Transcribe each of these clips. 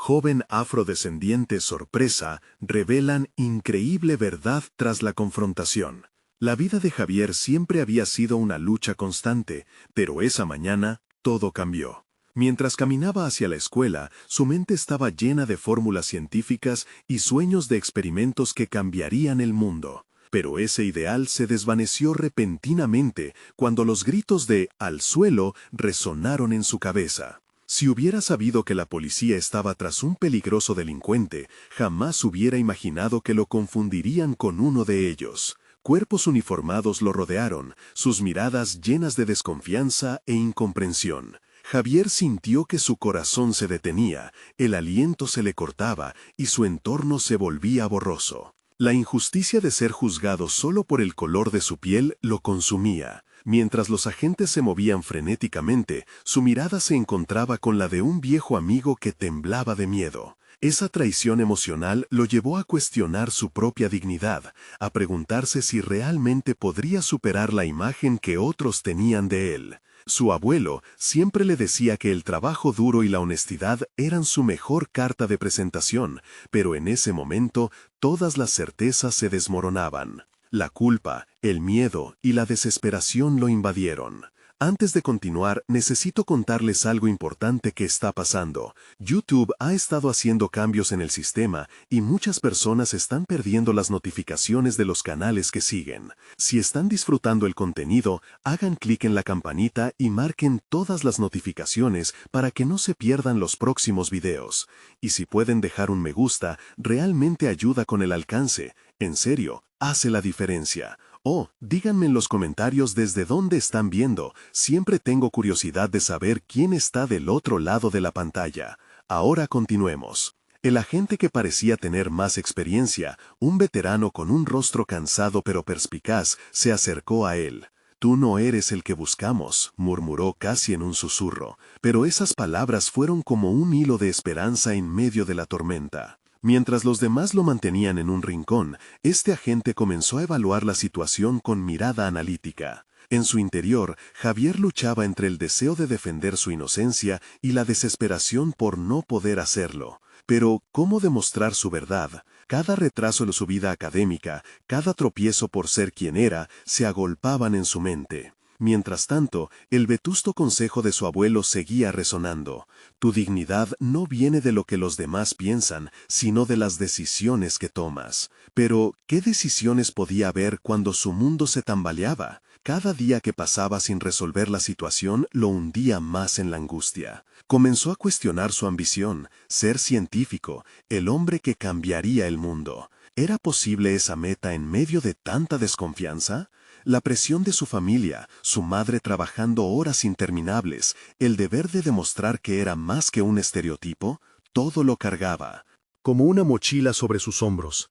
joven afrodescendiente sorpresa revelan increíble verdad tras la confrontación. La vida de Javier siempre había sido una lucha constante, pero esa mañana todo cambió. Mientras caminaba hacia la escuela, su mente estaba llena de fórmulas científicas y sueños de experimentos que cambiarían el mundo. Pero ese ideal se desvaneció repentinamente cuando los gritos de «al suelo» resonaron en su cabeza. Si hubiera sabido que la policía estaba tras un peligroso delincuente, jamás hubiera imaginado que lo confundirían con uno de ellos. Cuerpos uniformados lo rodearon, sus miradas llenas de desconfianza e incomprensión. Javier sintió que su corazón se detenía, el aliento se le cortaba y su entorno se volvía borroso. La injusticia de ser juzgado solo por el color de su piel lo consumía. Mientras los agentes se movían frenéticamente, su mirada se encontraba con la de un viejo amigo que temblaba de miedo. Esa traición emocional lo llevó a cuestionar su propia dignidad, a preguntarse si realmente podría superar la imagen que otros tenían de él. Su abuelo siempre le decía que el trabajo duro y la honestidad eran su mejor carta de presentación, pero en ese momento todas las certezas se desmoronaban. La culpa, el miedo y la desesperación lo invadieron. Antes de continuar, necesito contarles algo importante que está pasando. YouTube ha estado haciendo cambios en el sistema y muchas personas están perdiendo las notificaciones de los canales que siguen. Si están disfrutando el contenido, hagan clic en la campanita y marquen todas las notificaciones para que no se pierdan los próximos videos. Y si pueden dejar un me gusta, realmente ayuda con el alcance. En serio, hace la diferencia. Oh, díganme en los comentarios desde dónde están viendo. Siempre tengo curiosidad de saber quién está del otro lado de la pantalla. Ahora continuemos. El agente que parecía tener más experiencia, un veterano con un rostro cansado pero perspicaz, se acercó a él. «Tú no eres el que buscamos», murmuró casi en un susurro, pero esas palabras fueron como un hilo de esperanza en medio de la tormenta. Mientras los demás lo mantenían en un rincón, este agente comenzó a evaluar la situación con mirada analítica. En su interior, Javier luchaba entre el deseo de defender su inocencia y la desesperación por no poder hacerlo. Pero, ¿cómo demostrar su verdad? Cada retraso de su vida académica, cada tropiezo por ser quien era, se agolpaban en su mente. Mientras tanto, el vetusto consejo de su abuelo seguía resonando. Tu dignidad no viene de lo que los demás piensan, sino de las decisiones que tomas. Pero, ¿qué decisiones podía haber cuando su mundo se tambaleaba? Cada día que pasaba sin resolver la situación lo hundía más en la angustia. Comenzó a cuestionar su ambición, ser científico, el hombre que cambiaría el mundo. ¿Era posible esa meta en medio de tanta desconfianza? La presión de su familia, su madre trabajando horas interminables, el deber de demostrar que era más que un estereotipo, todo lo cargaba. Como una mochila sobre sus hombros.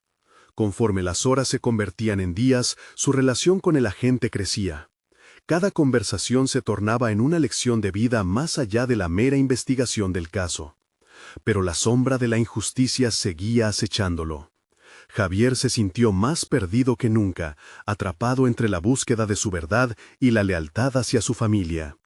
Conforme las horas se convertían en días, su relación con el agente crecía. Cada conversación se tornaba en una lección de vida más allá de la mera investigación del caso. Pero la sombra de la injusticia seguía acechándolo. Javier se sintió más perdido que nunca, atrapado entre la búsqueda de su verdad y la lealtad hacia su familia.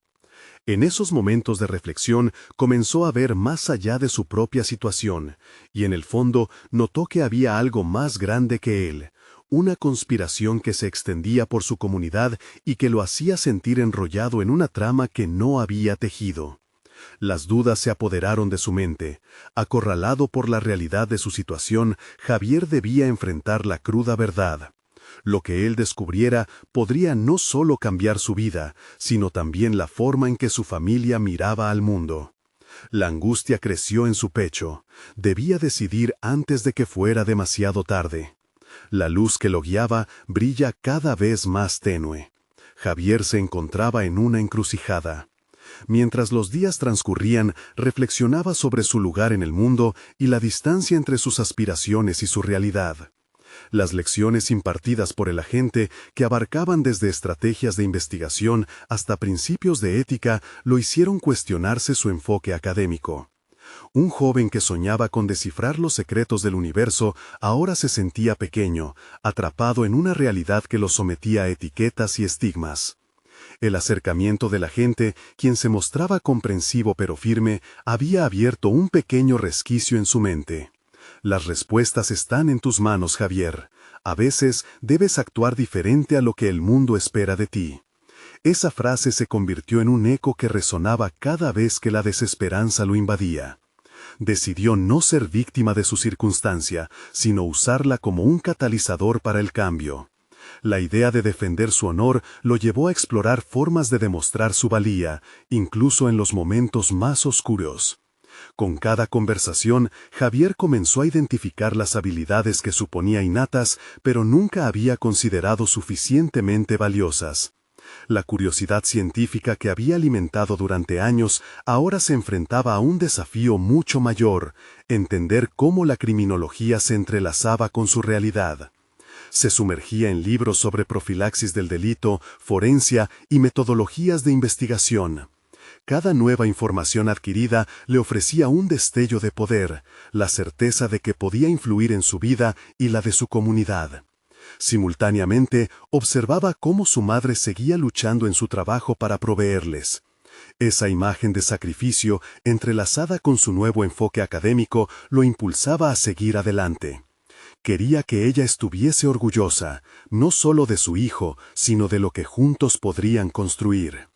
En esos momentos de reflexión comenzó a ver más allá de su propia situación, y en el fondo notó que había algo más grande que él, una conspiración que se extendía por su comunidad y que lo hacía sentir enrollado en una trama que no había tejido. Las dudas se apoderaron de su mente. Acorralado por la realidad de su situación, Javier debía enfrentar la cruda verdad. Lo que él descubriera podría no solo cambiar su vida, sino también la forma en que su familia miraba al mundo. La angustia creció en su pecho. Debía decidir antes de que fuera demasiado tarde. La luz que lo guiaba brilla cada vez más tenue. Javier se encontraba en una encrucijada. Mientras los días transcurrían, reflexionaba sobre su lugar en el mundo y la distancia entre sus aspiraciones y su realidad. Las lecciones impartidas por el agente, que abarcaban desde estrategias de investigación hasta principios de ética, lo hicieron cuestionarse su enfoque académico. Un joven que soñaba con descifrar los secretos del universo ahora se sentía pequeño, atrapado en una realidad que lo sometía a etiquetas y estigmas. El acercamiento de la gente, quien se mostraba comprensivo pero firme, había abierto un pequeño resquicio en su mente. Las respuestas están en tus manos, Javier. A veces debes actuar diferente a lo que el mundo espera de ti. Esa frase se convirtió en un eco que resonaba cada vez que la desesperanza lo invadía. Decidió no ser víctima de su circunstancia, sino usarla como un catalizador para el cambio. La idea de defender su honor lo llevó a explorar formas de demostrar su valía, incluso en los momentos más oscuros. Con cada conversación, Javier comenzó a identificar las habilidades que suponía innatas, pero nunca había considerado suficientemente valiosas. La curiosidad científica que había alimentado durante años ahora se enfrentaba a un desafío mucho mayor: entender cómo la criminología se entrelazaba con su realidad. Se sumergía en libros sobre profilaxis del delito, forencia y metodologías de investigación. Cada nueva información adquirida le ofrecía un destello de poder, la certeza de que podía influir en su vida y la de su comunidad. Simultáneamente, observaba cómo su madre seguía luchando en su trabajo para proveerles. Esa imagen de sacrificio, entrelazada con su nuevo enfoque académico, lo impulsaba a seguir adelante. Quería que ella estuviese orgullosa, no solo de su hijo, sino de lo que juntos podrían construir.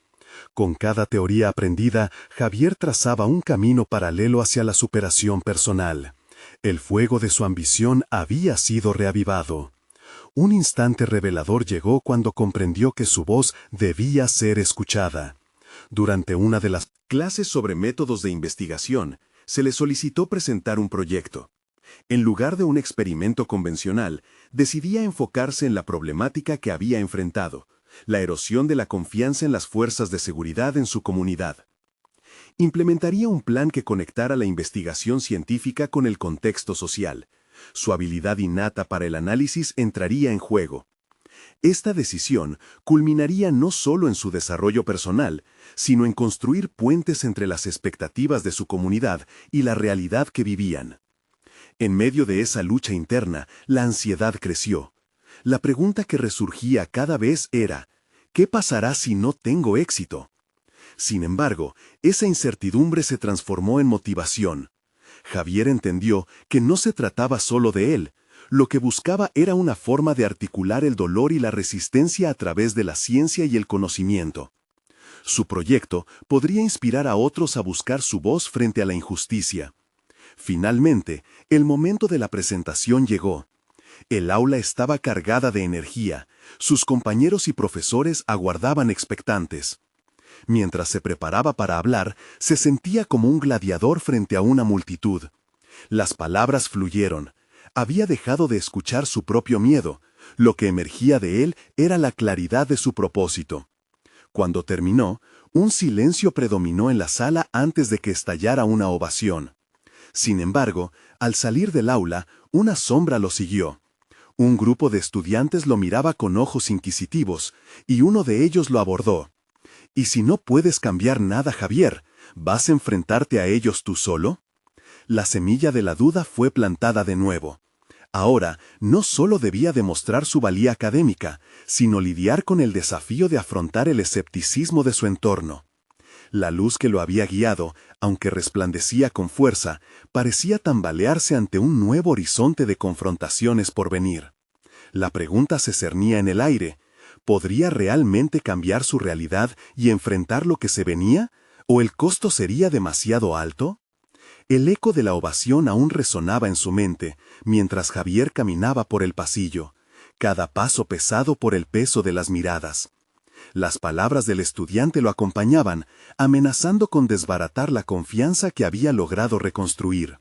Con cada teoría aprendida, Javier trazaba un camino paralelo hacia la superación personal. El fuego de su ambición había sido reavivado. Un instante revelador llegó cuando comprendió que su voz debía ser escuchada. Durante una de las clases sobre métodos de investigación, se le solicitó presentar un proyecto. En lugar de un experimento convencional, decidía enfocarse en la problemática que había enfrentado: la erosión de la confianza en las fuerzas de seguridad en su comunidad. Implementaría un plan que conectara la investigación científica con el contexto social. Su habilidad innata para el análisis entraría en juego. Esta decisión culminaría no solo en su desarrollo personal, sino en construir puentes entre las expectativas de su comunidad y la realidad que vivían. En medio de esa lucha interna, la ansiedad creció. La pregunta que resurgía cada vez era: ¿qué pasará si no tengo éxito? Sin embargo, esa incertidumbre se transformó en motivación. Javier entendió que no se trataba solo de él. Lo que buscaba era una forma de articular el dolor y la resistencia a través de la ciencia y el conocimiento. Su proyecto podría inspirar a otros a buscar su voz frente a la injusticia. Finalmente, el momento de la presentación llegó. El aula estaba cargada de energía. Sus compañeros y profesores aguardaban expectantes. Mientras se preparaba para hablar, se sentía como un gladiador frente a una multitud. Las palabras fluyeron. Había dejado de escuchar su propio miedo. Lo que emergía de él era la claridad de su propósito. Cuando terminó, un silencio predominó en la sala antes de que estallara una ovación. Sin embargo, al salir del aula, una sombra lo siguió. Un grupo de estudiantes lo miraba con ojos inquisitivos, y uno de ellos lo abordó. ¿Y si no puedes cambiar nada, Javier, vas a enfrentarte a ellos tú solo? La semilla de la duda fue plantada de nuevo. Ahora, no solo debía demostrar su valía académica, sino lidiar con el desafío de afrontar el escepticismo de su entorno. La luz que lo había guiado, aunque resplandecía con fuerza, parecía tambalearse ante un nuevo horizonte de confrontaciones por venir. La pregunta se cernía en el aire: ¿podría realmente cambiar su realidad y enfrentar lo que se venía? ¿O el costo sería demasiado alto? El eco de la ovación aún resonaba en su mente, mientras Javier caminaba por el pasillo, cada paso pesado por el peso de las miradas. Las palabras del estudiante lo acompañaban, amenazando con desbaratar la confianza que había logrado reconstruir.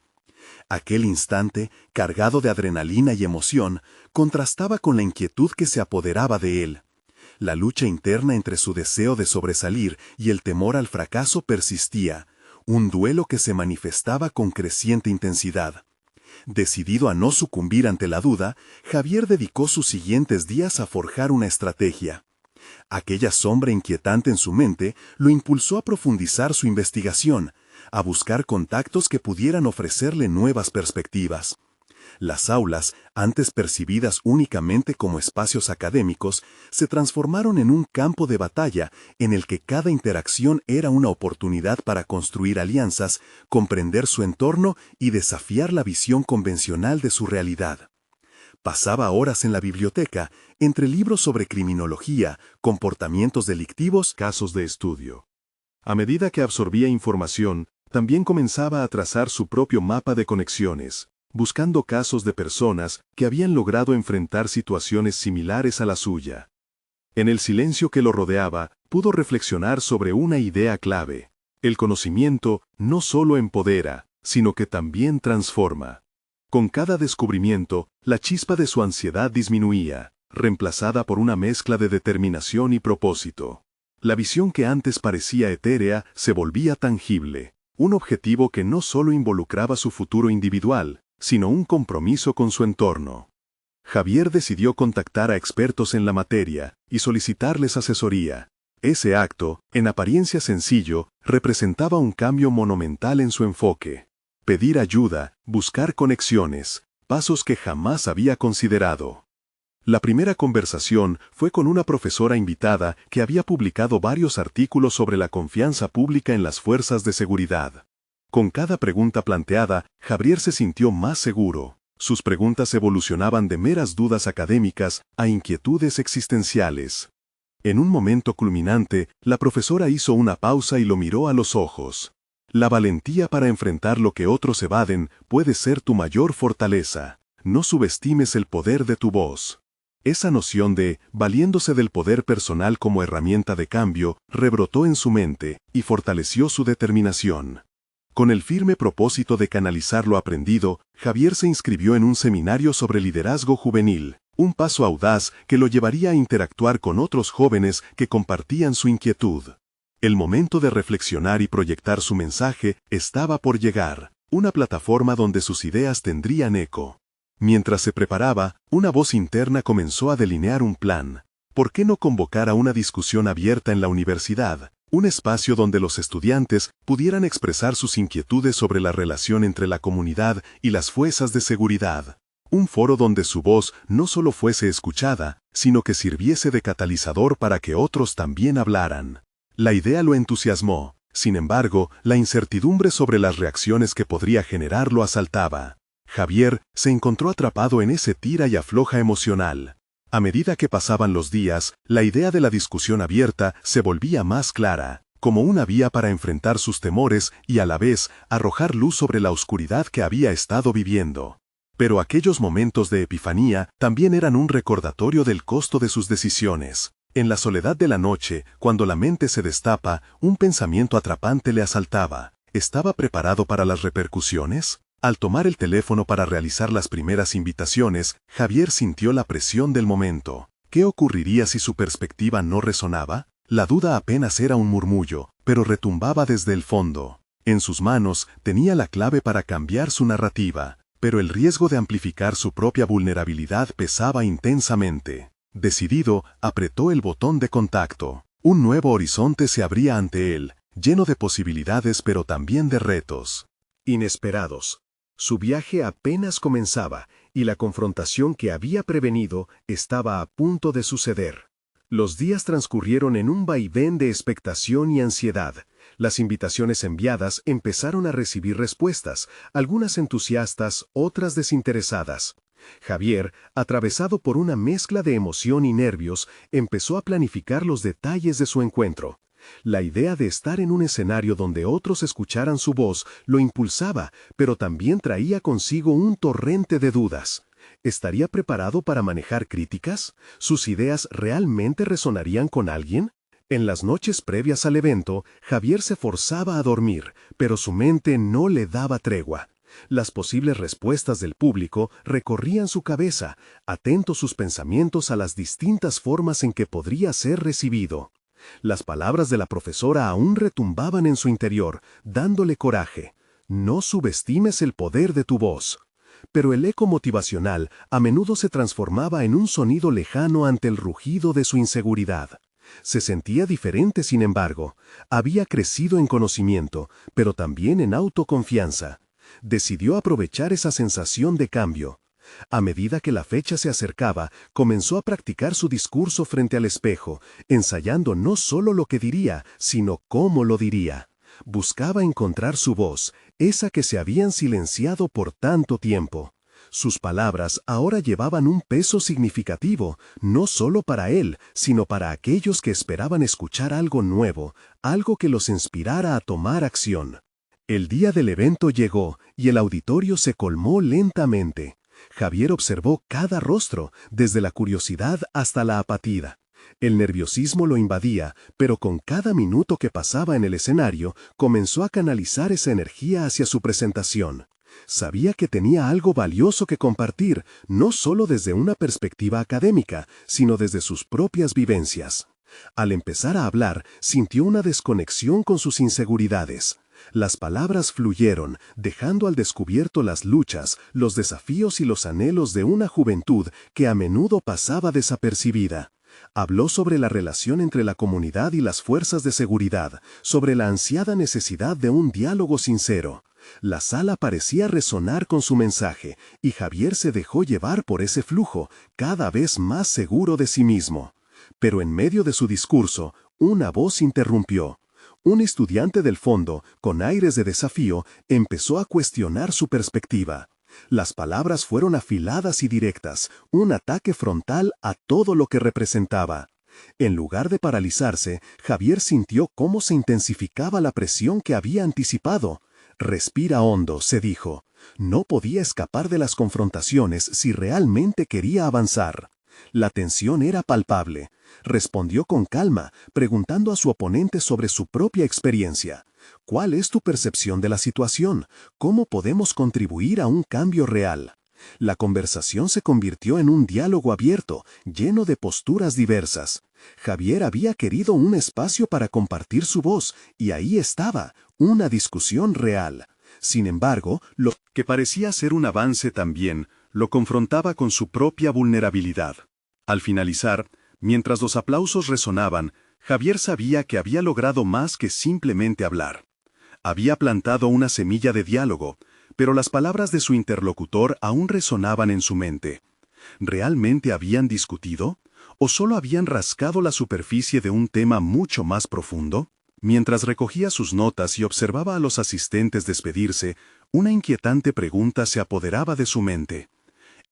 Aquel instante, cargado de adrenalina y emoción, contrastaba con la inquietud que se apoderaba de él. La lucha interna entre su deseo de sobresalir y el temor al fracaso persistía, un duelo que se manifestaba con creciente intensidad. Decidido a no sucumbir ante la duda, Javier dedicó sus siguientes días a forjar una estrategia. Aquella sombra inquietante en su mente lo impulsó a profundizar su investigación, a buscar contactos que pudieran ofrecerle nuevas perspectivas. Las aulas, antes percibidas únicamente como espacios académicos, se transformaron en un campo de batalla en el que cada interacción era una oportunidad para construir alianzas, comprender su entorno y desafiar la visión convencional de su realidad. Pasaba horas en la biblioteca, entre libros sobre criminología, comportamientos delictivos, casos de estudio. A medida que absorbía información, también comenzaba a trazar su propio mapa de conexiones, buscando casos de personas que habían logrado enfrentar situaciones similares a la suya. En el silencio que lo rodeaba, pudo reflexionar sobre una idea clave. El conocimiento no solo empodera, sino que también transforma. Con cada descubrimiento, la chispa de su ansiedad disminuía, reemplazada por una mezcla de determinación y propósito. La visión que antes parecía etérea se volvía tangible, un objetivo que no solo involucraba su futuro individual, sino un compromiso con su entorno. Javier decidió contactar a expertos en la materia y solicitarles asesoría. Ese acto, en apariencia sencillo, representaba un cambio monumental en su enfoque. Pedir ayuda, buscar conexiones, pasos que jamás había considerado. La primera conversación fue con una profesora invitada que había publicado varios artículos sobre la confianza pública en las fuerzas de seguridad. Con cada pregunta planteada, Javier se sintió más seguro. Sus preguntas evolucionaban de meras dudas académicas a inquietudes existenciales. En un momento culminante, la profesora hizo una pausa y lo miró a los ojos. La valentía para enfrentar lo que otros evaden puede ser tu mayor fortaleza. No subestimes el poder de tu voz. Esa noción de, valiéndose del poder personal como herramienta de cambio, rebrotó en su mente y fortaleció su determinación. Con el firme propósito de canalizar lo aprendido, Javier se inscribió en un seminario sobre liderazgo juvenil, un paso audaz que lo llevaría a interactuar con otros jóvenes que compartían su inquietud. El momento de reflexionar y proyectar su mensaje estaba por llegar, una plataforma donde sus ideas tendrían eco. Mientras se preparaba, una voz interna comenzó a delinear un plan. ¿Por qué no convocar a una discusión abierta en la universidad? Un espacio donde los estudiantes pudieran expresar sus inquietudes sobre la relación entre la comunidad y las fuerzas de seguridad. Un foro donde su voz no solo fuese escuchada, sino que sirviese de catalizador para que otros también hablaran. La idea lo entusiasmó, sin embargo, la incertidumbre sobre las reacciones que podría generar lo asaltaba. Javier se encontró atrapado en ese tira y afloja emocional. A medida que pasaban los días, la idea de la discusión abierta se volvía más clara, como una vía para enfrentar sus temores y a la vez arrojar luz sobre la oscuridad que había estado viviendo. Pero aquellos momentos de epifanía también eran un recordatorio del costo de sus decisiones. En la soledad de la noche, cuando la mente se destapa, un pensamiento atrapante le asaltaba. ¿Estaba preparado para las repercusiones? Al tomar el teléfono para realizar las primeras invitaciones, Javier sintió la presión del momento. ¿Qué ocurriría si su perspectiva no resonaba? La duda apenas era un murmullo, pero retumbaba desde el fondo. En sus manos tenía la clave para cambiar su narrativa, pero el riesgo de amplificar su propia vulnerabilidad pesaba intensamente. Decidido, apretó el botón de contacto. Un nuevo horizonte se abría ante él, lleno de posibilidades pero también de retos inesperados. Su viaje apenas comenzaba, y la confrontación que había prevenido estaba a punto de suceder. Los días transcurrieron en un vaivén de expectación y ansiedad. Las invitaciones enviadas empezaron a recibir respuestas, algunas entusiastas, otras desinteresadas. Javier, atravesado por una mezcla de emoción y nervios, empezó a planificar los detalles de su encuentro. La idea de estar en un escenario donde otros escucharan su voz lo impulsaba, pero también traía consigo un torrente de dudas. ¿Estaría preparado para manejar críticas? ¿Sus ideas realmente resonarían con alguien? En las noches previas al evento, Javier se forzaba a dormir, pero su mente no le daba tregua. Las posibles respuestas del público recorrían su cabeza, atentos sus pensamientos a las distintas formas en que podría ser recibido. Las palabras de la profesora aún retumbaban en su interior, dándole coraje. No subestimes el poder de tu voz. Pero el eco motivacional a menudo se transformaba en un sonido lejano ante el rugido de su inseguridad. Se sentía diferente, sin embargo. Había crecido en conocimiento, pero también en autoconfianza. Decidió aprovechar esa sensación de cambio. A medida que la fecha se acercaba, comenzó a practicar su discurso frente al espejo, ensayando no solo lo que diría, sino cómo lo diría. Buscaba encontrar su voz, esa que se habían silenciado por tanto tiempo. Sus palabras ahora llevaban un peso significativo, no solo para él, sino para aquellos que esperaban escuchar algo nuevo, algo que los inspirara a tomar acción. El día del evento llegó y el auditorio se colmó lentamente. Javier observó cada rostro, desde la curiosidad hasta la apatía. El nerviosismo lo invadía, pero con cada minuto que pasaba en el escenario, comenzó a canalizar esa energía hacia su presentación. Sabía que tenía algo valioso que compartir, no solo desde una perspectiva académica, sino desde sus propias vivencias. Al empezar a hablar, sintió una desconexión con sus inseguridades. Las palabras fluyeron, dejando al descubierto las luchas, los desafíos y los anhelos de una juventud que a menudo pasaba desapercibida. Habló sobre la relación entre la comunidad y las fuerzas de seguridad, sobre la ansiada necesidad de un diálogo sincero. La sala parecía resonar con su mensaje, y Javier se dejó llevar por ese flujo, cada vez más seguro de sí mismo. Pero en medio de su discurso, una voz interrumpió. Un estudiante del fondo, con aires de desafío, empezó a cuestionar su perspectiva. Las palabras fueron afiladas y directas, un ataque frontal a todo lo que representaba. En lugar de paralizarse, Javier sintió cómo se intensificaba la presión que había anticipado. «Respira hondo», se dijo. No podía escapar de las confrontaciones si realmente quería avanzar. La tensión era palpable. Respondió con calma, preguntando a su oponente sobre su propia experiencia. ¿Cuál es tu percepción de la situación? ¿Cómo podemos contribuir a un cambio real? La conversación se convirtió en un diálogo abierto, lleno de posturas diversas. Javier había querido un espacio para compartir su voz, y ahí estaba, una discusión real. Sin embargo, lo que parecía ser un avance también, lo confrontaba con su propia vulnerabilidad. Al finalizar, mientras los aplausos resonaban, Javier sabía que había logrado más que simplemente hablar. Había plantado una semilla de diálogo, pero las palabras de su interlocutor aún resonaban en su mente. ¿Realmente habían discutido? ¿O solo habían rascado la superficie de un tema mucho más profundo? Mientras recogía sus notas y observaba a los asistentes despedirse, una inquietante pregunta se apoderaba de su mente.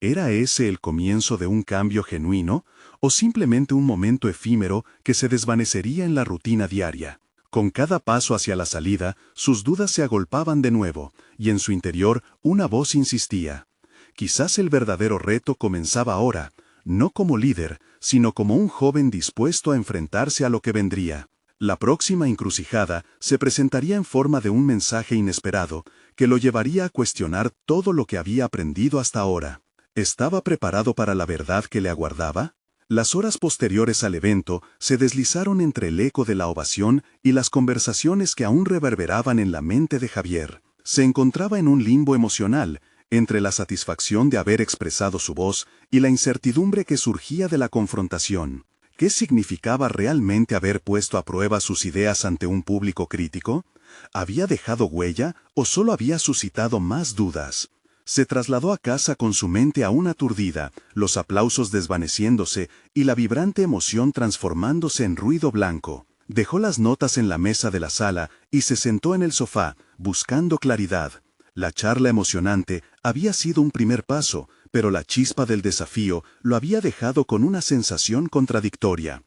¿Era ese el comienzo de un cambio genuino, o simplemente un momento efímero que se desvanecería en la rutina diaria? Con cada paso hacia la salida, sus dudas se agolpaban de nuevo, y en su interior una voz insistía. Quizás el verdadero reto comenzaba ahora, no como líder, sino como un joven dispuesto a enfrentarse a lo que vendría. La próxima encrucijada se presentaría en forma de un mensaje inesperado, que lo llevaría a cuestionar todo lo que había aprendido hasta ahora. ¿Estaba preparado para la verdad que le aguardaba? Las horas posteriores al evento se deslizaron entre el eco de la ovación y las conversaciones que aún reverberaban en la mente de Javier. Se encontraba en un limbo emocional, entre la satisfacción de haber expresado su voz y la incertidumbre que surgía de la confrontación. ¿Qué significaba realmente haber puesto a prueba sus ideas ante un público crítico? ¿Había dejado huella o solo había suscitado más dudas? Se trasladó a casa con su mente aún aturdida, los aplausos desvaneciéndose y la vibrante emoción transformándose en ruido blanco. Dejó las notas en la mesa de la sala y se sentó en el sofá, buscando claridad. La charla emocionante había sido un primer paso, pero la chispa del desafío lo había dejado con una sensación contradictoria.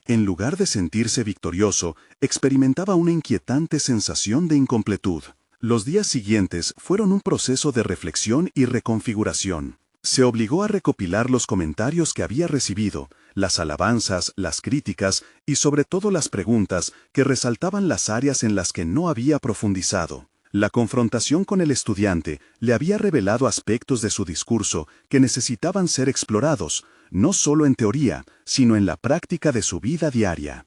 En lugar de sentirse victorioso, experimentaba una inquietante sensación de incompletud. Los días siguientes fueron un proceso de reflexión y reconfiguración. Se obligó a recopilar los comentarios que había recibido, las alabanzas, las críticas y sobre todo las preguntas que resaltaban las áreas en las que no había profundizado. La confrontación con el estudiante le había revelado aspectos de su discurso que necesitaban ser explorados, no solo en teoría, sino en la práctica de su vida diaria.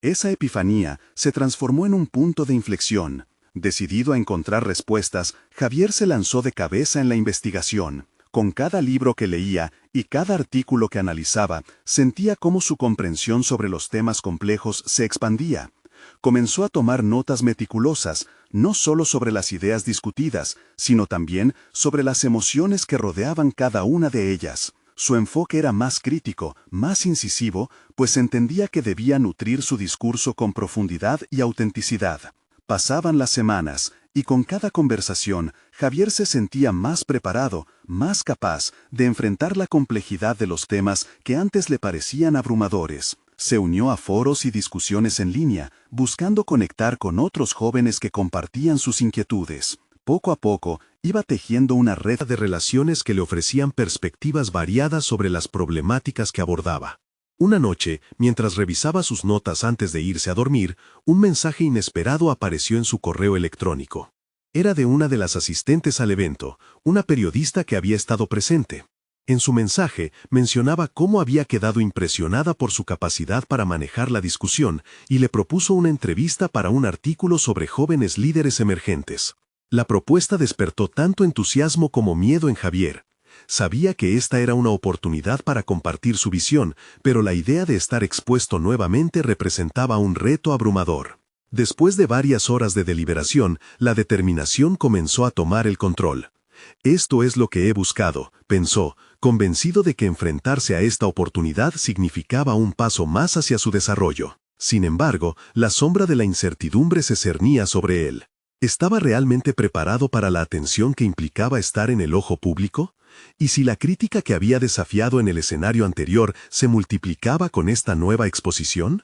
Esa epifanía se transformó en un punto de inflexión. Decidido a encontrar respuestas, Javier se lanzó de cabeza en la investigación. Con cada libro que leía y cada artículo que analizaba, sentía cómo su comprensión sobre los temas complejos se expandía. Comenzó a tomar notas meticulosas, no solo sobre las ideas discutidas, sino también sobre las emociones que rodeaban cada una de ellas. Su enfoque era más crítico, más incisivo, pues entendía que debía nutrir su discurso con profundidad y autenticidad. Pasaban las semanas, y con cada conversación, Javier se sentía más preparado, más capaz de enfrentar la complejidad de los temas que antes le parecían abrumadores. Se unió a foros y discusiones en línea, buscando conectar con otros jóvenes que compartían sus inquietudes. Poco a poco, iba tejiendo una red de relaciones que le ofrecían perspectivas variadas sobre las problemáticas que abordaba. Una noche, mientras revisaba sus notas antes de irse a dormir, un mensaje inesperado apareció en su correo electrónico. Era de una de las asistentes al evento, una periodista que había estado presente. En su mensaje, mencionaba cómo había quedado impresionada por su capacidad para manejar la discusión y le propuso una entrevista para un artículo sobre jóvenes líderes emergentes. La propuesta despertó tanto entusiasmo como miedo en Javier. Sabía que esta era una oportunidad para compartir su visión, pero la idea de estar expuesto nuevamente representaba un reto abrumador. Después de varias horas de deliberación, la determinación comenzó a tomar el control. Esto es lo que he buscado, pensó, convencido de que enfrentarse a esta oportunidad significaba un paso más hacia su desarrollo. Sin embargo, la sombra de la incertidumbre se cernía sobre él. ¿Estaba realmente preparado para la atención que implicaba estar en el ojo público? ¿Y si la crítica que había desafiado en el escenario anterior se multiplicaba con esta nueva exposición?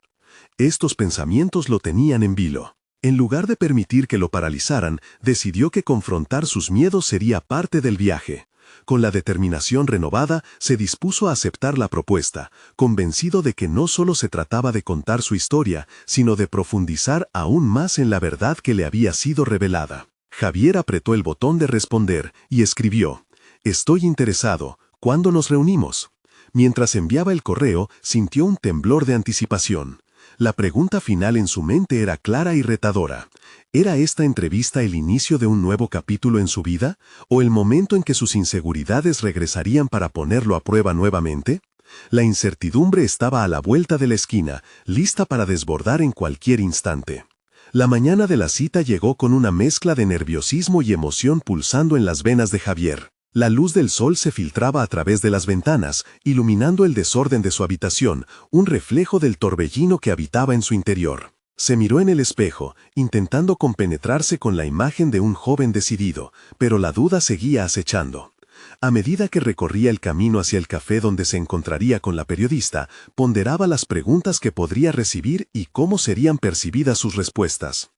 Estos pensamientos lo tenían en vilo. En lugar de permitir que lo paralizaran, decidió que confrontar sus miedos sería parte del viaje. Con la determinación renovada, se dispuso a aceptar la propuesta, convencido de que no solo se trataba de contar su historia, sino de profundizar aún más en la verdad que le había sido revelada. Javier apretó el botón de responder y escribió: «Estoy interesado. ¿Cuándo nos reunimos?». Mientras enviaba el correo, sintió un temblor de anticipación. La pregunta final en su mente era clara y retadora. ¿Era esta entrevista el inicio de un nuevo capítulo en su vida? ¿O el momento en que sus inseguridades regresarían para ponerlo a prueba nuevamente? La incertidumbre estaba a la vuelta de la esquina, lista para desbordar en cualquier instante. La mañana de la cita llegó con una mezcla de nerviosismo y emoción pulsando en las venas de Javier. La luz del sol se filtraba a través de las ventanas, iluminando el desorden de su habitación, un reflejo del torbellino que habitaba en su interior. Se miró en el espejo, intentando compenetrarse con la imagen de un joven decidido, pero la duda seguía acechando. A medida que recorría el camino hacia el café donde se encontraría con la periodista, ponderaba las preguntas que podría recibir y cómo serían percibidas sus respuestas.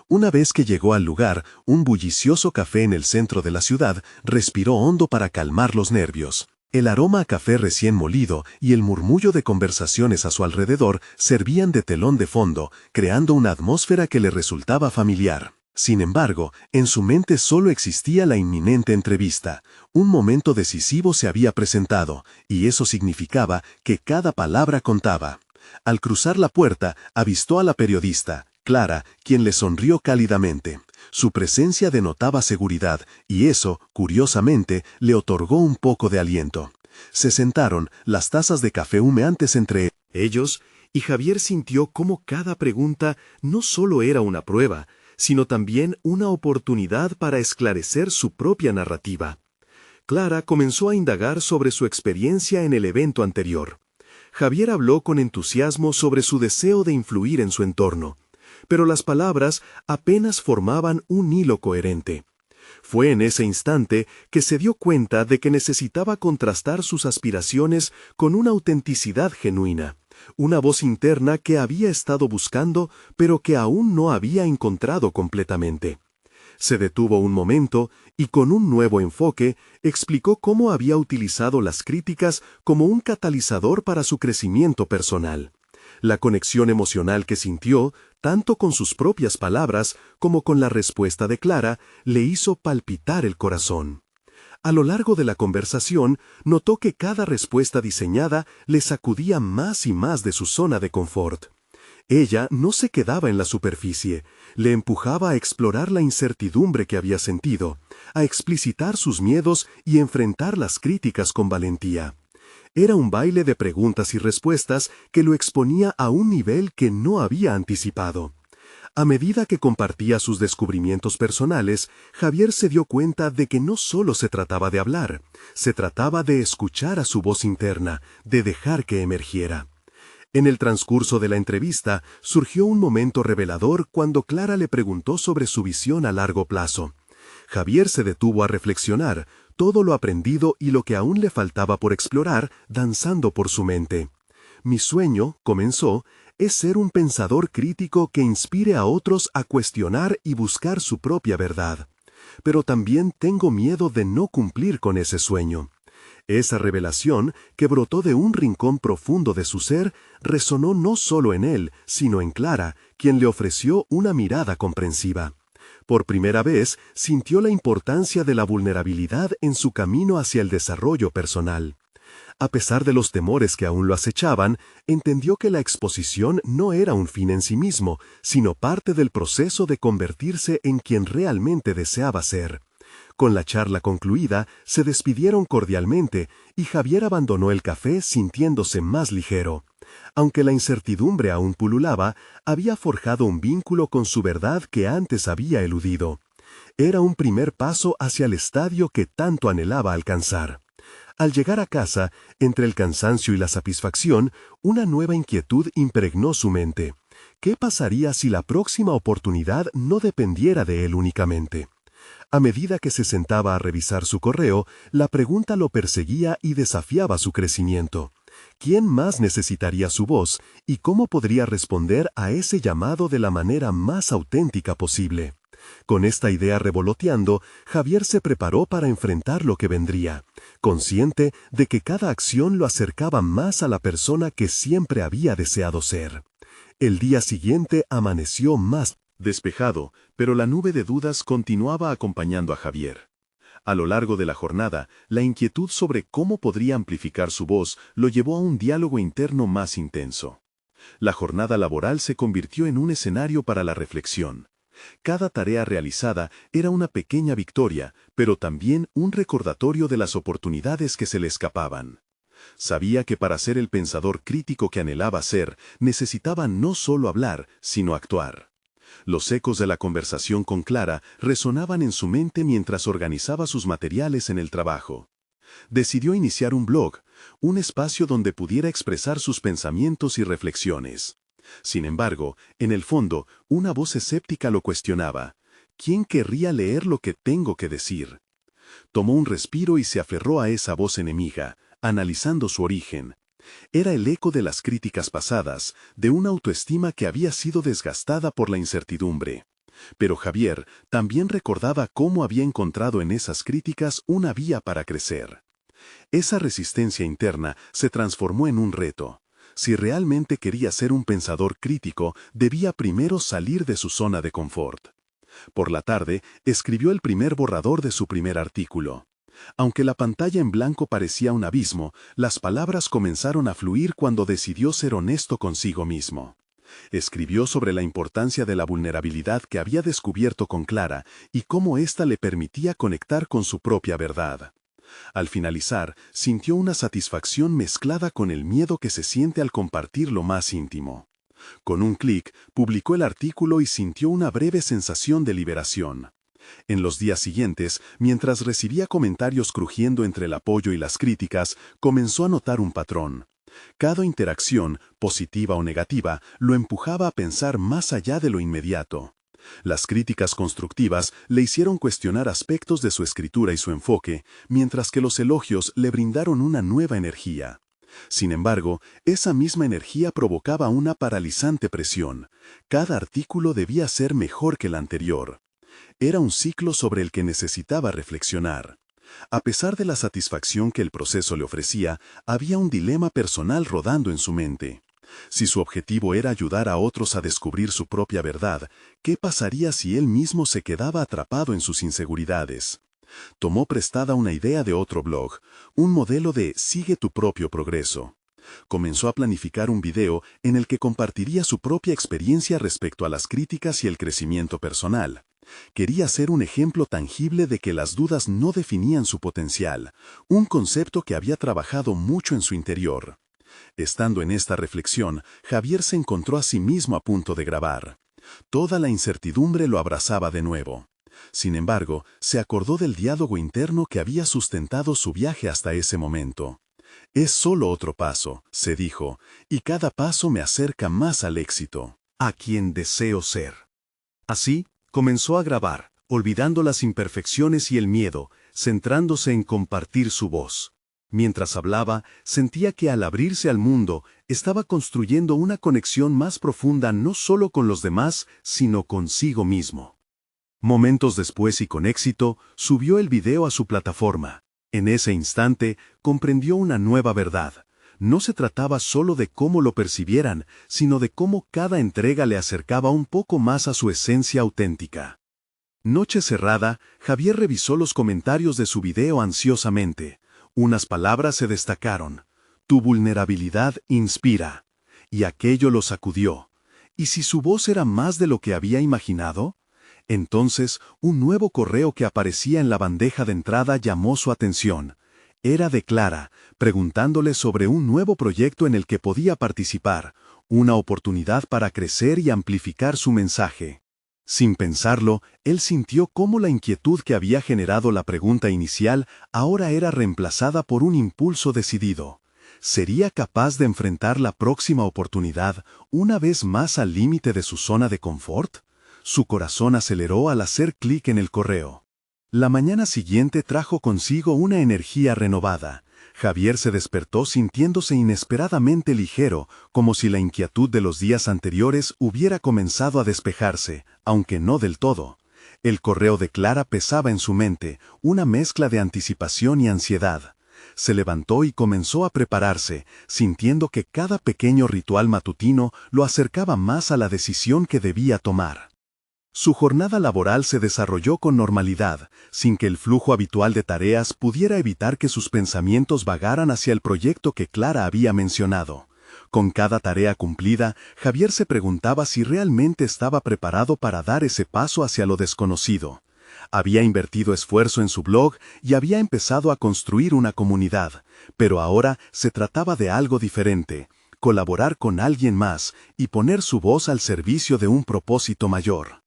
Una vez que llegó al lugar, un bullicioso café en el centro de la ciudad, respiró hondo para calmar los nervios. El aroma a café recién molido y el murmullo de conversaciones a su alrededor servían de telón de fondo, creando una atmósfera que le resultaba familiar. Sin embargo, en su mente solo existía la inminente entrevista. Un momento decisivo se había presentado, y eso significaba que cada palabra contaba. Al cruzar la puerta, avistó a la periodista, Clara, quien le sonrió cálidamente. Su presencia denotaba seguridad, y eso, curiosamente, le otorgó un poco de aliento. Se sentaron, las tazas de café humeantes entre ellos, y Javier sintió cómo cada pregunta no solo era una prueba, sino también una oportunidad para esclarecer su propia narrativa. Clara comenzó a indagar sobre su experiencia en el evento anterior. Javier habló con entusiasmo sobre su deseo de influir en su entorno, pero las palabras apenas formaban un hilo coherente. Fue en ese instante que se dio cuenta de que necesitaba contrastar sus aspiraciones con una autenticidad genuina, una voz interna que había estado buscando, pero que aún no había encontrado completamente. Se detuvo un momento y con un nuevo enfoque explicó cómo había utilizado las críticas como un catalizador para su crecimiento personal. La conexión emocional que sintió, tanto con sus propias palabras como con la respuesta de Clara, le hizo palpitar el corazón. A lo largo de la conversación, notó que cada respuesta diseñada le sacudía más y más de su zona de confort. Ella no se quedaba en la superficie, le empujaba a explorar la incertidumbre que había sentido, a explicitar sus miedos y enfrentar las críticas con valentía. Era un baile de preguntas y respuestas que lo exponía a un nivel que no había anticipado. A medida que compartía sus descubrimientos personales, Javier se dio cuenta de que no solo se trataba de hablar, se trataba de escuchar a su voz interna, de dejar que emergiera. En el transcurso de la entrevista, surgió un momento revelador cuando Clara le preguntó sobre su visión a largo plazo. Javier se detuvo a reflexionar, todo lo aprendido y lo que aún le faltaba por explorar, danzando por su mente. Mi sueño, comenzó, es ser un pensador crítico que inspire a otros a cuestionar y buscar su propia verdad. Pero también tengo miedo de no cumplir con ese sueño. Esa revelación, que brotó de un rincón profundo de su ser, resonó no solo en él, sino en Clara, quien le ofreció una mirada comprensiva. Por primera vez, sintió la importancia de la vulnerabilidad en su camino hacia el desarrollo personal. A pesar de los temores que aún lo acechaban, entendió que la exposición no era un fin en sí mismo, sino parte del proceso de convertirse en quien realmente deseaba ser. Con la charla concluida, se despidieron cordialmente y Javier abandonó el café sintiéndose más ligero. Aunque la incertidumbre aún pululaba, había forjado un vínculo con su verdad que antes había eludido. Era un primer paso hacia el estadio que tanto anhelaba alcanzar. Al llegar a casa, entre el cansancio y la satisfacción, una nueva inquietud impregnó su mente. ¿Qué pasaría si la próxima oportunidad no dependiera de él únicamente? A medida que se sentaba a revisar su correo, la pregunta lo perseguía y desafiaba su crecimiento. ¿Quién más necesitaría su voz y cómo podría responder a ese llamado de la manera más auténtica posible? Con esta idea revoloteando, Javier se preparó para enfrentar lo que vendría, consciente de que cada acción lo acercaba más a la persona que siempre había deseado ser. El día siguiente amaneció más despejado, pero la nube de dudas continuaba acompañando a Javier. A lo largo de la jornada, la inquietud sobre cómo podría amplificar su voz lo llevó a un diálogo interno más intenso. La jornada laboral se convirtió en un escenario para la reflexión. Cada tarea realizada era una pequeña victoria, pero también un recordatorio de las oportunidades que se le escapaban. Sabía que para ser el pensador crítico que anhelaba ser, necesitaba no solo hablar, sino actuar. Los ecos de la conversación con Clara resonaban en su mente mientras organizaba sus materiales en el trabajo. Decidió iniciar un blog, un espacio donde pudiera expresar sus pensamientos y reflexiones. Sin embargo, en el fondo, una voz escéptica lo cuestionaba. ¿Quién querría leer lo que tengo que decir? Tomó un respiro y se aferró a esa voz enemiga, analizando su origen. Era el eco de las críticas pasadas, de una autoestima que había sido desgastada por la incertidumbre. Pero Javier también recordaba cómo había encontrado en esas críticas una vía para crecer. Esa resistencia interna se transformó en un reto. Si realmente quería ser un pensador crítico, debía primero salir de su zona de confort. Por la tarde, escribió el primer borrador de su primer artículo. Aunque la pantalla en blanco parecía un abismo, las palabras comenzaron a fluir cuando decidió ser honesto consigo mismo. Escribió sobre la importancia de la vulnerabilidad que había descubierto con Clara y cómo ésta le permitía conectar con su propia verdad. Al finalizar, sintió una satisfacción mezclada con el miedo que se siente al compartir lo más íntimo. Con un clic, publicó el artículo y sintió una breve sensación de liberación. En los días siguientes, mientras recibía comentarios crujiendo entre el apoyo y las críticas, comenzó a notar un patrón. Cada interacción, positiva o negativa, lo empujaba a pensar más allá de lo inmediato. Las críticas constructivas le hicieron cuestionar aspectos de su escritura y su enfoque, mientras que los elogios le brindaron una nueva energía. Sin embargo, esa misma energía provocaba una paralizante presión. Cada artículo debía ser mejor que el anterior. Era un ciclo sobre el que necesitaba reflexionar. A pesar de la satisfacción que el proceso le ofrecía, había un dilema personal rodando en su mente. Si su objetivo era ayudar a otros a descubrir su propia verdad, ¿qué pasaría si él mismo se quedaba atrapado en sus inseguridades? Tomó prestada una idea de otro blog, un modelo de "Sigue tu propio progreso". Comenzó a planificar un video en el que compartiría su propia experiencia respecto a las críticas y el crecimiento personal. Quería ser un ejemplo tangible de que las dudas no definían su potencial, un concepto que había trabajado mucho en su interior. Estando en esta reflexión, Javier se encontró a sí mismo a punto de grabar. Toda la incertidumbre lo abrazaba de nuevo. Sin embargo, se acordó del diálogo interno que había sustentado su viaje hasta ese momento. Es solo otro paso, se dijo, y cada paso me acerca más al éxito, a quien deseo ser. Así, comenzó a grabar, olvidando las imperfecciones y el miedo, centrándose en compartir su voz. Mientras hablaba, sentía que al abrirse al mundo, estaba construyendo una conexión más profunda no solo con los demás, sino consigo mismo. Momentos después y con éxito, subió el video a su plataforma. En ese instante, comprendió una nueva verdad. No se trataba solo de cómo lo percibieran, sino de cómo cada entrega le acercaba un poco más a su esencia auténtica. Noche cerrada, Javier revisó los comentarios de su video ansiosamente. Unas palabras se destacaron. Tu vulnerabilidad inspira. Y aquello lo sacudió. ¿Y si su voz era más de lo que había imaginado? Entonces, un nuevo correo que aparecía en la bandeja de entrada llamó su atención. Era de Clara, preguntándole sobre un nuevo proyecto en el que podía participar, una oportunidad para crecer y amplificar su mensaje. Sin pensarlo, él sintió cómo la inquietud que había generado la pregunta inicial ahora era reemplazada por un impulso decidido. ¿Sería capaz de enfrentar la próxima oportunidad una vez más al límite de su zona de confort? Su corazón aceleró al hacer clic en el correo. La mañana siguiente trajo consigo una energía renovada. Javier se despertó sintiéndose inesperadamente ligero, como si la inquietud de los días anteriores hubiera comenzado a despejarse, aunque no del todo. El correo de Clara pesaba en su mente, una mezcla de anticipación y ansiedad. Se levantó y comenzó a prepararse, sintiendo que cada pequeño ritual matutino lo acercaba más a la decisión que debía tomar. Su jornada laboral se desarrolló con normalidad, sin que el flujo habitual de tareas pudiera evitar que sus pensamientos vagaran hacia el proyecto que Clara había mencionado. Con cada tarea cumplida, Javier se preguntaba si realmente estaba preparado para dar ese paso hacia lo desconocido. Había invertido esfuerzo en su blog y había empezado a construir una comunidad, pero ahora se trataba de algo diferente: colaborar con alguien más y poner su voz al servicio de un propósito mayor.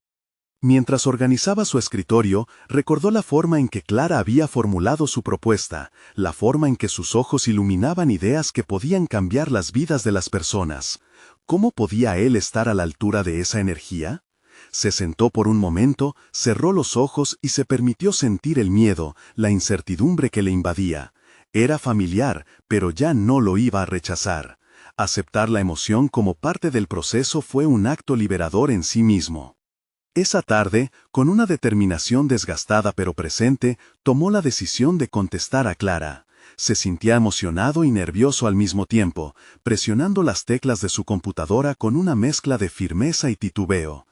Mientras organizaba su escritorio, recordó la forma en que Clara había formulado su propuesta, la forma en que sus ojos iluminaban ideas que podían cambiar las vidas de las personas. ¿Cómo podía él estar a la altura de esa energía? Se sentó por un momento, cerró los ojos y se permitió sentir el miedo, la incertidumbre que le invadía. Era familiar, pero ya no lo iba a rechazar. Aceptar la emoción como parte del proceso fue un acto liberador en sí mismo. Esa tarde, con una determinación desgastada pero presente, tomó la decisión de contestar a Clara. Se sentía emocionado y nervioso al mismo tiempo, presionando las teclas de su computadora con una mezcla de firmeza y titubeo.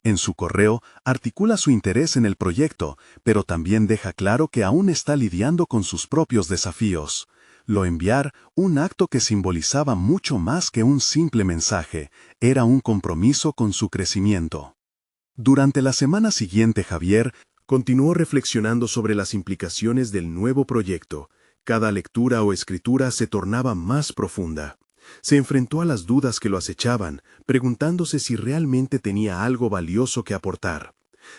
En su correo, articula su interés en el proyecto, pero también deja claro que aún está lidiando con sus propios desafíos. Lo enviar, un acto que simbolizaba mucho más que un simple mensaje, era un compromiso con su crecimiento. Durante la semana siguiente, Javier continuó reflexionando sobre las implicaciones del nuevo proyecto. Cada lectura o escritura se tornaba más profunda. Se enfrentó a las dudas que lo acechaban, preguntándose si realmente tenía algo valioso que aportar.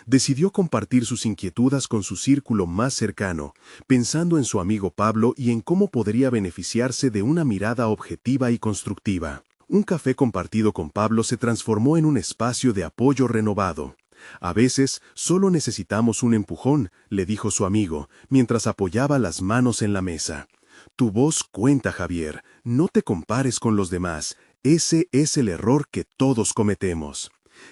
Decidió compartir sus inquietudes con su círculo más cercano, pensando en su amigo Pablo y en cómo podría beneficiarse de una mirada objetiva y constructiva. Un café compartido con Pablo se transformó en un espacio de apoyo renovado. A veces, solo necesitamos un empujón, le dijo su amigo, mientras apoyaba las manos en la mesa. Tu voz cuenta, Javier, no te compares con los demás, ese es el error que todos cometemos.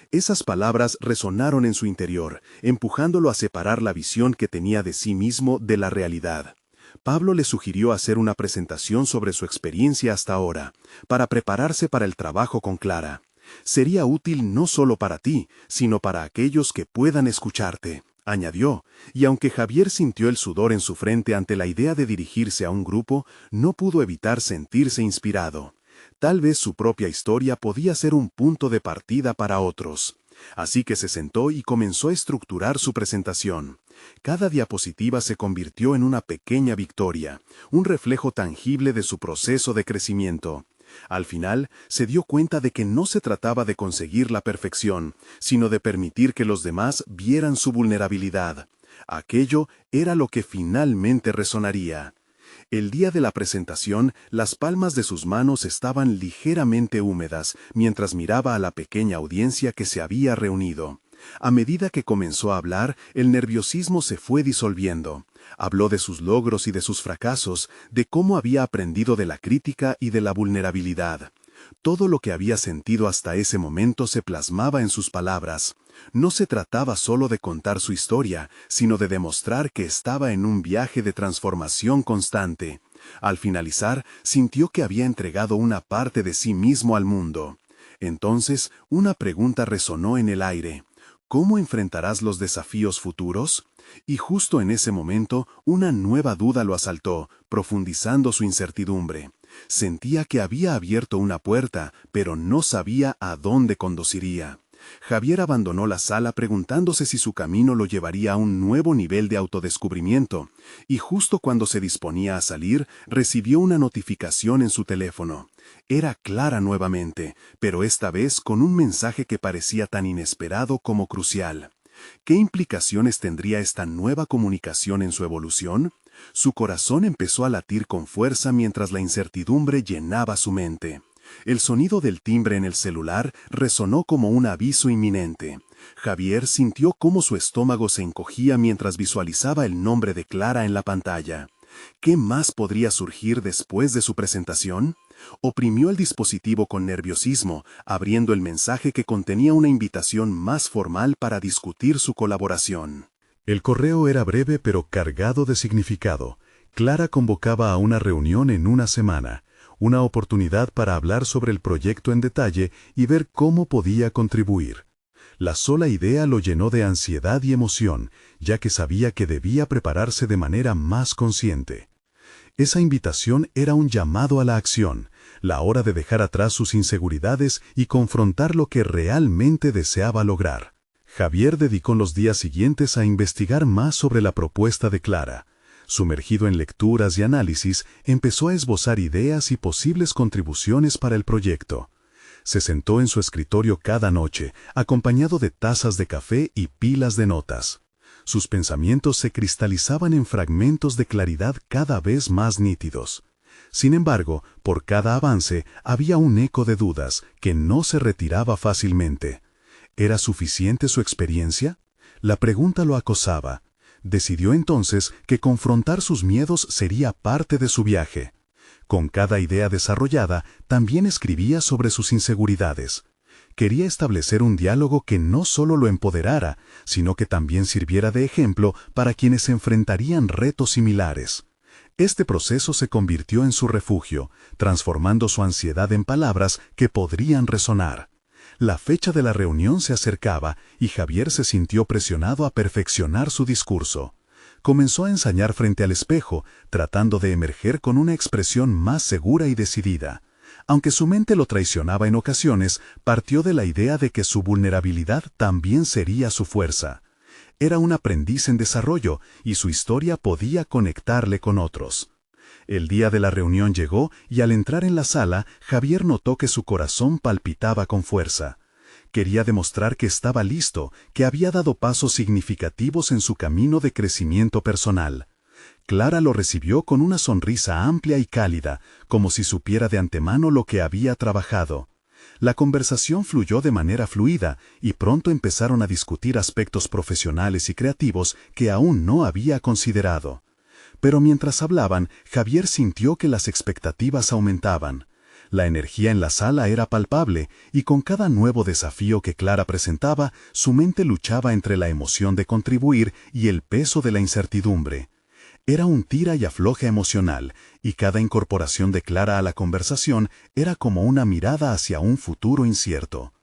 Esas palabras resonaron en su interior, empujándolo a separar la visión que tenía de sí mismo de la realidad. Pablo le sugirió hacer una presentación sobre su experiencia hasta ahora, para prepararse para el trabajo con Clara. Sería útil no solo para ti, sino para aquellos que puedan escucharte, añadió, y aunque Javier sintió el sudor en su frente ante la idea de dirigirse a un grupo, no pudo evitar sentirse inspirado. Tal vez su propia historia podía ser un punto de partida para otros. Así que se sentó y comenzó a estructurar su presentación. Cada diapositiva se convirtió en una pequeña victoria, un reflejo tangible de su proceso de crecimiento. Al final, se dio cuenta de que no se trataba de conseguir la perfección, sino de permitir que los demás vieran su vulnerabilidad. Aquello era lo que finalmente resonaría. El día de la presentación, las palmas de sus manos estaban ligeramente húmedas mientras miraba a la pequeña audiencia que se había reunido. A medida que comenzó a hablar, el nerviosismo se fue disolviendo. Habló de sus logros y de sus fracasos, de cómo había aprendido de la crítica y de la vulnerabilidad. Todo lo que había sentido hasta ese momento se plasmaba en sus palabras. No se trataba solo de contar su historia, sino de demostrar que estaba en un viaje de transformación constante. Al finalizar, sintió que había entregado una parte de sí mismo al mundo. Entonces, una pregunta resonó en el aire. ¿Cómo enfrentarás los desafíos futuros? Y justo en ese momento, una nueva duda lo asaltó, profundizando su incertidumbre. Sentía que había abierto una puerta, pero no sabía a dónde conduciría. Javier abandonó la sala preguntándose si su camino lo llevaría a un nuevo nivel de autodescubrimiento, y justo cuando se disponía a salir, recibió una notificación en su teléfono. Era Clara nuevamente, pero esta vez con un mensaje que parecía tan inesperado como crucial. ¿Qué implicaciones tendría esta nueva comunicación en su evolución? Su corazón empezó a latir con fuerza mientras la incertidumbre llenaba su mente. El sonido del timbre en el celular resonó como un aviso inminente. Javier sintió cómo su estómago se encogía mientras visualizaba el nombre de Clara en la pantalla. ¿Qué más podría surgir después de su presentación? Oprimió el dispositivo con nerviosismo, abriendo el mensaje que contenía una invitación más formal para discutir su colaboración. El correo era breve pero cargado de significado. Clara convocaba a una reunión en una semana, una oportunidad para hablar sobre el proyecto en detalle y ver cómo podía contribuir. La sola idea lo llenó de ansiedad y emoción, ya que sabía que debía prepararse de manera más consciente. Esa invitación era un llamado a la acción, la hora de dejar atrás sus inseguridades y confrontar lo que realmente deseaba lograr. Javier dedicó los días siguientes a investigar más sobre la propuesta de Clara. Sumergido en lecturas y análisis, empezó a esbozar ideas y posibles contribuciones para el proyecto. Se sentó en su escritorio cada noche, acompañado de tazas de café y pilas de notas. Sus pensamientos se cristalizaban en fragmentos de claridad cada vez más nítidos. Sin embargo, por cada avance había un eco de dudas que no se retiraba fácilmente. ¿Era suficiente su experiencia? La pregunta lo acosaba. Decidió entonces que confrontar sus miedos sería parte de su viaje. Con cada idea desarrollada, también escribía sobre sus inseguridades. Quería establecer un diálogo que no solo lo empoderara, sino que también sirviera de ejemplo para quienes enfrentarían retos similares. Este proceso se convirtió en su refugio, transformando su ansiedad en palabras que podrían resonar. La fecha de la reunión se acercaba y Javier se sintió presionado a perfeccionar su discurso. Comenzó a ensayar frente al espejo, tratando de emerger con una expresión más segura y decidida. Aunque su mente lo traicionaba en ocasiones, partió de la idea de que su vulnerabilidad también sería su fuerza. Era un aprendiz en desarrollo y su historia podía conectarle con otros. El día de la reunión llegó y al entrar en la sala, Javier notó que su corazón palpitaba con fuerza. Quería demostrar que estaba listo, que había dado pasos significativos en su camino de crecimiento personal. Clara lo recibió con una sonrisa amplia y cálida, como si supiera de antemano lo que había trabajado. La conversación fluyó de manera fluida y pronto empezaron a discutir aspectos profesionales y creativos que aún no había considerado. Pero mientras hablaban, Javier sintió que las expectativas aumentaban. La energía en la sala era palpable, y con cada nuevo desafío que Clara presentaba, su mente luchaba entre la emoción de contribuir y el peso de la incertidumbre. Era un tira y afloja emocional, y cada incorporación de Clara a la conversación era como una mirada hacia un futuro incierto.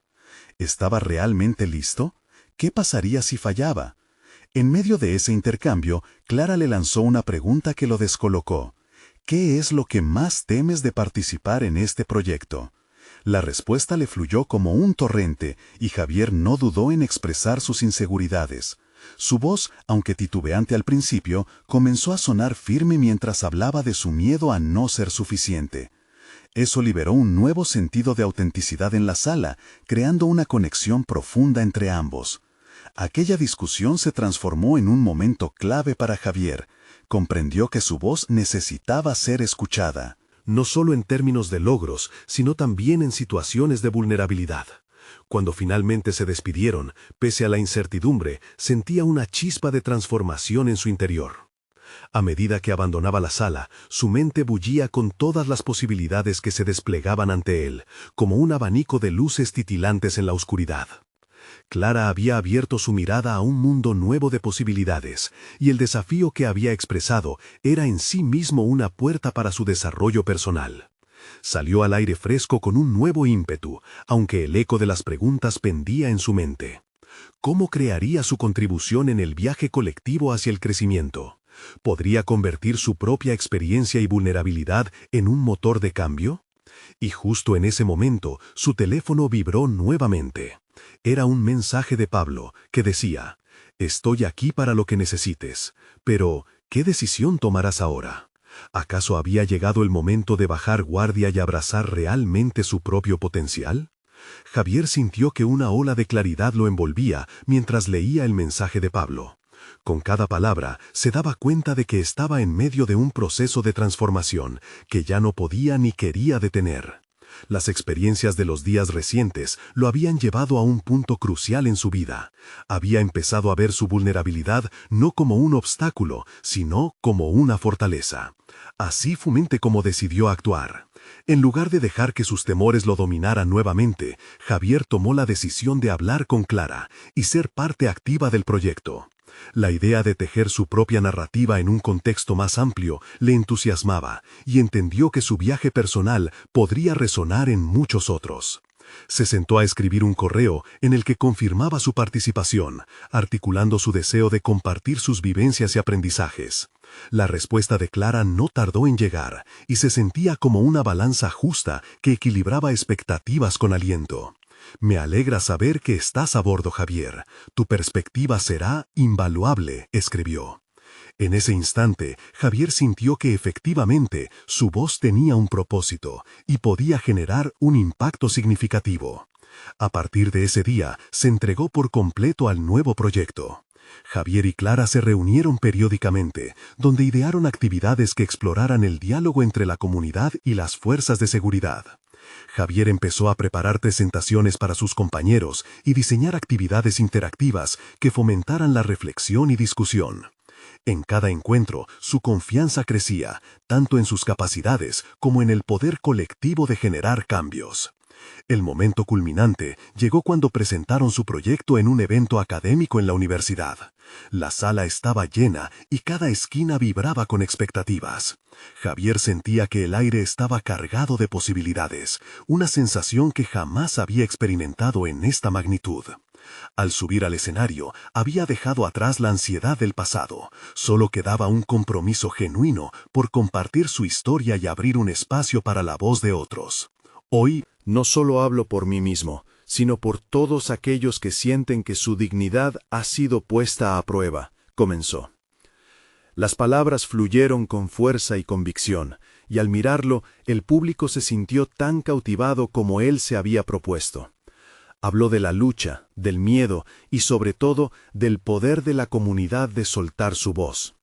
¿Estaba realmente listo? ¿Qué pasaría si fallaba? En medio de ese intercambio, Clara le lanzó una pregunta que lo descolocó. ¿Qué es lo que más temes de participar en este proyecto? La respuesta le fluyó como un torrente, y Javier no dudó en expresar sus inseguridades. Su voz, aunque titubeante al principio, comenzó a sonar firme mientras hablaba de su miedo a no ser suficiente. Eso liberó un nuevo sentido de autenticidad en la sala, creando una conexión profunda entre ambos. Aquella discusión se transformó en un momento clave para Javier. Comprendió que su voz necesitaba ser escuchada. No solo en términos de logros, sino también en situaciones de vulnerabilidad. Cuando finalmente se despidieron, pese a la incertidumbre, sentía una chispa de transformación en su interior. A medida que abandonaba la sala, su mente bullía con todas las posibilidades que se desplegaban ante él, como un abanico de luces titilantes en la oscuridad. Clara había abierto su mirada a un mundo nuevo de posibilidades, y el desafío que había expresado era en sí mismo una puerta para su desarrollo personal. Salió al aire fresco con un nuevo ímpetu, aunque el eco de las preguntas pendía en su mente. ¿Cómo crearía su contribución en el viaje colectivo hacia el crecimiento? ¿Podría convertir su propia experiencia y vulnerabilidad en un motor de cambio? Y justo en ese momento, su teléfono vibró nuevamente. Era un mensaje de Pablo, que decía: «Estoy aquí para lo que necesites, pero ¿qué decisión tomarás ahora?» ¿Acaso había llegado el momento de bajar guardia y abrazar realmente su propio potencial? Javier sintió que una ola de claridad lo envolvía mientras leía el mensaje de Pablo. Con cada palabra se daba cuenta de que estaba en medio de un proceso de transformación que ya no podía ni quería detener. Las experiencias de los días recientes lo habían llevado a un punto crucial en su vida. Había empezado a ver su vulnerabilidad no como un obstáculo, sino como una fortaleza. Así fue como decidió actuar. En lugar de dejar que sus temores lo dominaran nuevamente, Javier tomó la decisión de hablar con Clara y ser parte activa del proyecto. La idea de tejer su propia narrativa en un contexto más amplio le entusiasmaba y entendió que su viaje personal podría resonar en muchos otros. Se sentó a escribir un correo en el que confirmaba su participación, articulando su deseo de compartir sus vivencias y aprendizajes. La respuesta de Clara no tardó en llegar y se sentía como una balanza justa que equilibraba expectativas con aliento. «Me alegra saber que estás a bordo, Javier. Tu perspectiva será invaluable», escribió. En ese instante, Javier sintió que efectivamente su voz tenía un propósito y podía generar un impacto significativo. A partir de ese día, se entregó por completo al nuevo proyecto. Javier y Clara se reunieron periódicamente, donde idearon actividades que exploraran el diálogo entre la comunidad y las fuerzas de seguridad. Javier empezó a preparar presentaciones para sus compañeros y diseñar actividades interactivas que fomentaran la reflexión y discusión. En cada encuentro, su confianza crecía, tanto en sus capacidades como en el poder colectivo de generar cambios. El momento culminante llegó cuando presentaron su proyecto en un evento académico en la universidad. La sala estaba llena y cada esquina vibraba con expectativas. Javier sentía que el aire estaba cargado de posibilidades, una sensación que jamás había experimentado en esta magnitud. Al subir al escenario, había dejado atrás la ansiedad del pasado. Solo quedaba un compromiso genuino por compartir su historia y abrir un espacio para la voz de otros. Hoy, no solo hablo por mí mismo, sino por todos aquellos que sienten que su dignidad ha sido puesta a prueba, comenzó. Las palabras fluyeron con fuerza y convicción, y al mirarlo, el público se sintió tan cautivado como él se había propuesto. Habló de la lucha, del miedo y sobre todo del poder de la comunidad de soltar su voz.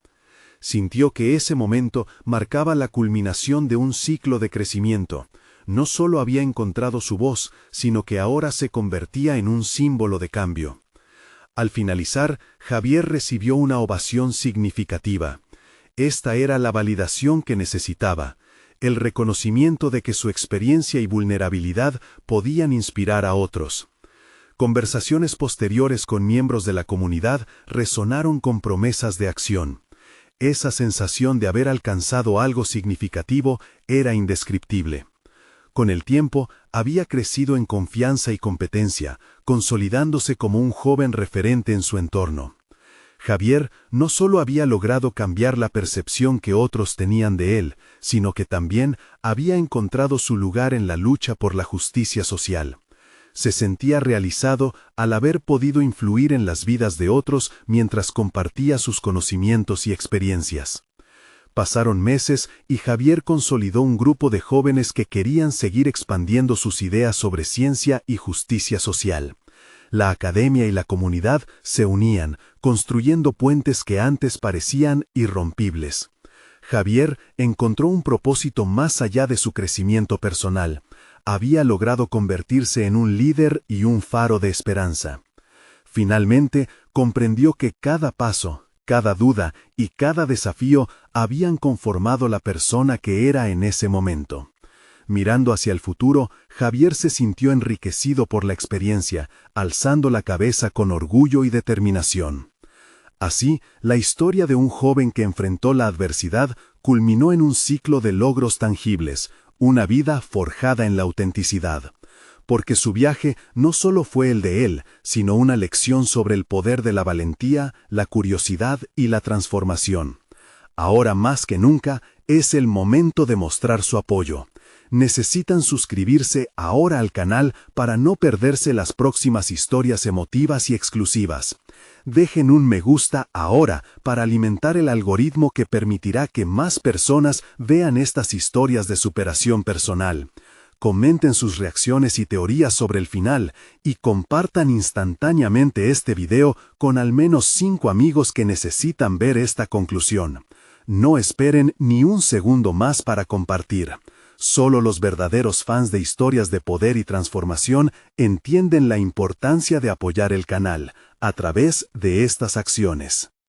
Sintió que ese momento marcaba la culminación de un ciclo de crecimiento. No solo había encontrado su voz, sino que ahora se convertía en un símbolo de cambio. Al finalizar, Javier recibió una ovación significativa. Esta era la validación que necesitaba, el reconocimiento de que su experiencia y vulnerabilidad podían inspirar a otros. Conversaciones posteriores con miembros de la comunidad resonaron con promesas de acción. Esa sensación de haber alcanzado algo significativo era indescriptible. Con el tiempo, había crecido en confianza y competencia, consolidándose como un joven referente en su entorno. Javier no solo había logrado cambiar la percepción que otros tenían de él, sino que también había encontrado su lugar en la lucha por la justicia social. Se sentía realizado al haber podido influir en las vidas de otros mientras compartía sus conocimientos y experiencias. Pasaron meses y Javier consolidó un grupo de jóvenes que querían seguir expandiendo sus ideas sobre ciencia y justicia social. La academia y la comunidad se unían, construyendo puentes que antes parecían irrompibles. Javier encontró un propósito más allá de su crecimiento personal. Había logrado convertirse en un líder y un faro de esperanza. Finalmente, comprendió que cada paso, cada duda y cada desafío habían conformado la persona que era en ese momento. Mirando hacia el futuro, Javier se sintió enriquecido por la experiencia, alzando la cabeza con orgullo y determinación. Así, la historia de un joven que enfrentó la adversidad culminó en un ciclo de logros tangibles, una vida forjada en la autenticidad. Porque su viaje no solo fue el de él, sino una lección sobre el poder de la valentía, la curiosidad y la transformación. Ahora más que nunca, es el momento de mostrar su apoyo. Necesitan suscribirse ahora al canal para no perderse las próximas historias emotivas y exclusivas. Dejen un me gusta ahora para alimentar el algoritmo que permitirá que más personas vean estas historias de superación personal. Comenten sus reacciones y teorías sobre el final y compartan instantáneamente este video con al menos 5 amigos que necesitan ver esta conclusión. No esperen ni un segundo más para compartir. Solo los verdaderos fans de historias de poder y transformación entienden la importancia de apoyar el canal a través de estas acciones.